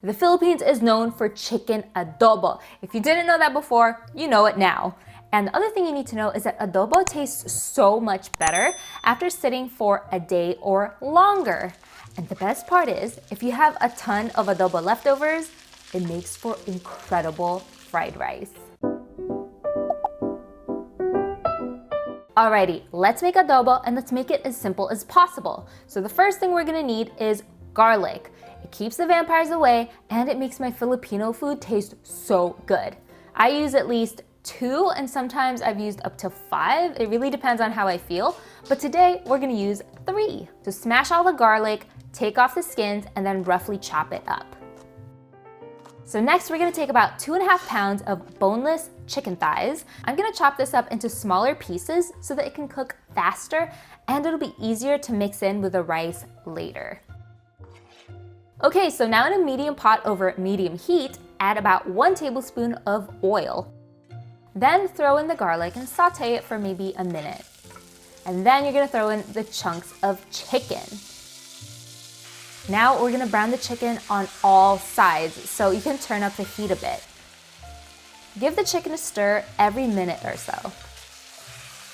The Philippines is known for chicken adobo. If you didn't know that before, you know it now. And the other thing you need to know is that adobo tastes so much better after sitting for a day or longer. And the best part is, if you have a ton of adobo leftovers, it makes for incredible fried rice. Alrighty, let's make adobo and let's make it as simple as possible. So the first thing we're gonna need is garlic. It keeps the vampires away and it makes my Filipino food taste so good. I use at least 2 and sometimes I've used up to 5. It really depends on how I feel, but today we're gonna use 3. So smash all the garlic, take off the skins, and then roughly chop it up. So next we're gonna take about 2.5 pounds of boneless chicken thighs. I'm gonna chop this up into smaller pieces so that it can cook faster and it'll be easier to mix in with the rice later. Okay, so now in a medium pot over medium heat, add about 1 tablespoon of oil. Then throw in the garlic and saute it for maybe a minute. And then you're gonna throw in the chunks of chicken. Now we're gonna brown the chicken on all sides, so you can turn up the heat a bit. Give the chicken a stir every minute or so.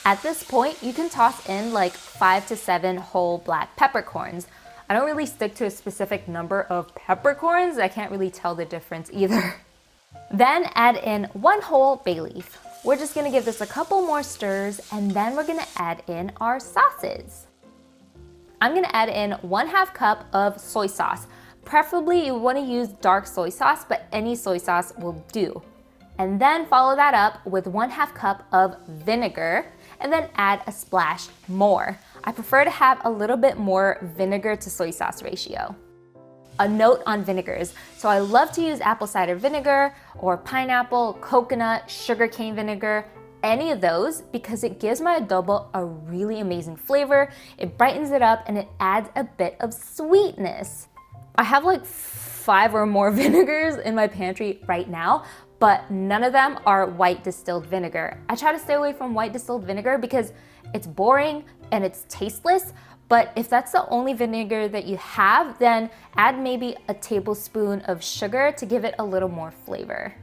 At this point, you can toss in like 5 to 7 whole black peppercorns. I don't really stick to a specific number of peppercorns. I can't really tell the difference either. Then add in 1 whole bay leaf. We're just gonna give this a couple more stirs and then we're gonna add in our sauces. I'm gonna add in 1/2 cup of soy sauce. Preferably you wanna use dark soy sauce, but any soy sauce will do. And then follow that up with 1/2 cup of vinegar and then add a splash more. I prefer to have a little bit more vinegar to soy sauce ratio. A note on vinegars. So I love to use apple cider vinegar or pineapple, coconut, sugarcane vinegar, any of those because it gives my adobo a really amazing flavor. It brightens it up and it adds a bit of sweetness. I have like 5 or more vinegars in my pantry right now, but none of them are white distilled vinegar. I try to stay away from white distilled vinegar because it's boring and it's tasteless, but if that's the only vinegar that you have, then add maybe a tablespoon of sugar to give it a little more flavor.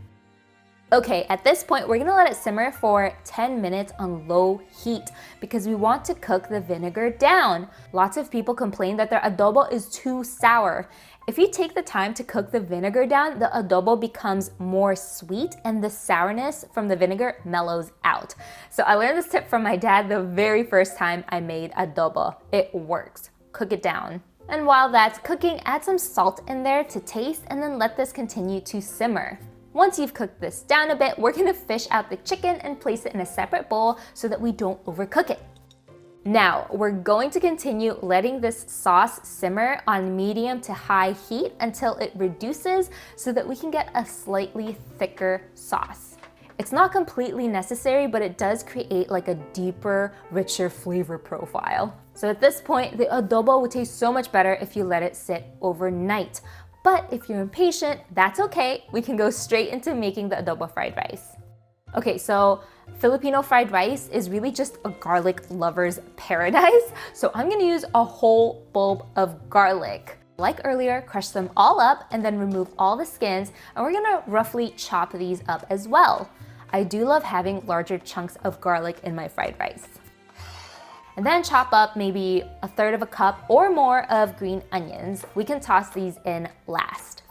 Okay, at this point, we're gonna let it simmer for 10 minutes on low heat because we want to cook the vinegar down. Lots of people complain that their adobo is too sour. If you take the time to cook the vinegar down, the adobo becomes more sweet and the sourness from the vinegar mellows out. So I learned this tip from my dad the very first time I made adobo. It works. Cook it down. And while that's cooking, add some salt in there to taste and then let this continue to simmer. Once you've cooked this down a bit, we're gonna fish out the chicken and place it in a separate bowl so that we don't overcook it. Now, we're going to continue letting this sauce simmer on medium to high heat until it reduces so that we can get a slightly thicker sauce. It's not completely necessary, but it does create like a deeper, richer flavor profile. So at this point, the adobo would taste so much better if you let it sit overnight. But if you're impatient, that's okay. We can go straight into making the adobo fried rice. Okay, so Filipino fried rice is really just a garlic lover's paradise. So I'm gonna use a whole bulb of garlic. Like earlier, crush them all up and then remove all the skins. And we're gonna roughly chop these up as well. I do love having larger chunks of garlic in my fried rice. And then chop up maybe 1/3 cup or more of green onions. We can toss these in last.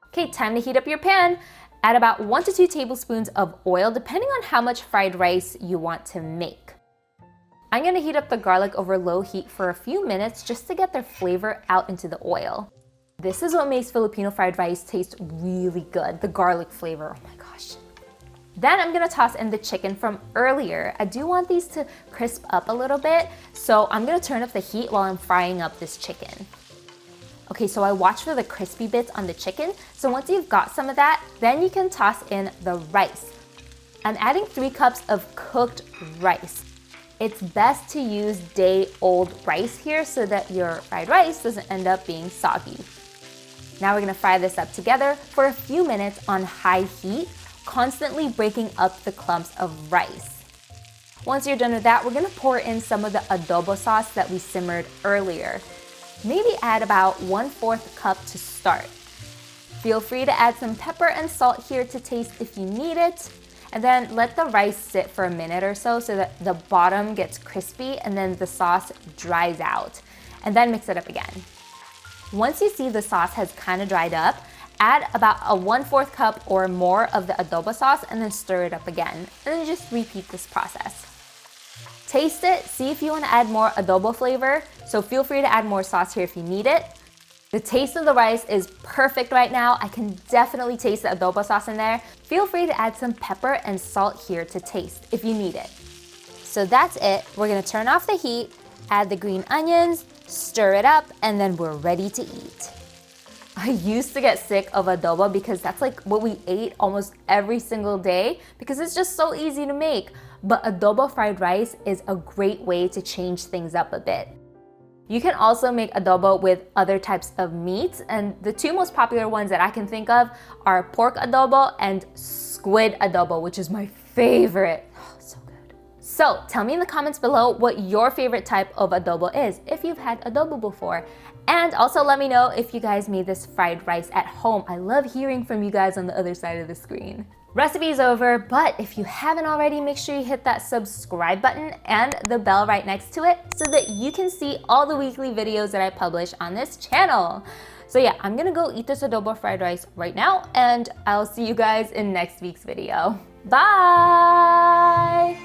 Okay, time to heat up your pan. Add about 1 to 2 tablespoons of oil, depending on how much fried rice you want to make. I'm gonna heat up the garlic over low heat for a few minutes just to get their flavor out into the oil. This is what makes Filipino fried rice taste really good, the garlic flavor, oh my gosh. Then I'm gonna toss in the chicken from earlier. I do want these to crisp up a little bit, so I'm gonna turn up the heat while I'm frying up this chicken. Okay, so I watch for the crispy bits on the chicken. So once you've got some of that, then you can toss in the rice. I'm adding 3 cups of cooked rice. It's best to use day-old rice here so that your fried rice doesn't end up being soggy. Now we're gonna fry this up together for a few minutes on high heat, constantly breaking up the clumps of rice. Once you're done with that, we're gonna pour in some of the adobo sauce that we simmered earlier. Maybe add about 1/4 cup to start. Feel free to add some pepper and salt here to taste if you need it. And then let the rice sit for a minute or so that the bottom gets crispy and then the sauce dries out. And then mix it up again. Once you see the sauce has kind of dried up, add about a 1/4 cup or more of the adobo sauce and then stir it up again. And then just repeat this process. Taste it, see if you want to add more adobo flavor. So feel free to add more sauce here if you need it. The taste of the rice is perfect right now. I can definitely taste the adobo sauce in there. Feel free to add some pepper and salt here to taste if you need it. So that's it. We're gonna turn off the heat, add the green onions, stir it up, and then we're ready to eat. I used to get sick of adobo because that's like what we ate almost every single day because it's just so easy to make. But adobo fried rice is a great way to change things up a bit. You can also make adobo with other types of meats, and the two most popular ones that I can think of are pork adobo and squid adobo, which is my favorite. Oh, so good. So tell me in the comments below what your favorite type of adobo is, if you've had adobo before. And also let me know if you guys made this fried rice at home. I love hearing from you guys on the other side of the screen. Recipe is over, but if you haven't already, make sure you hit that subscribe button and the bell right next to it so that you can see all the weekly videos that I publish on this channel. So yeah, I'm gonna go eat this adobo fried rice right now, and I'll see you guys in next week's video. Bye!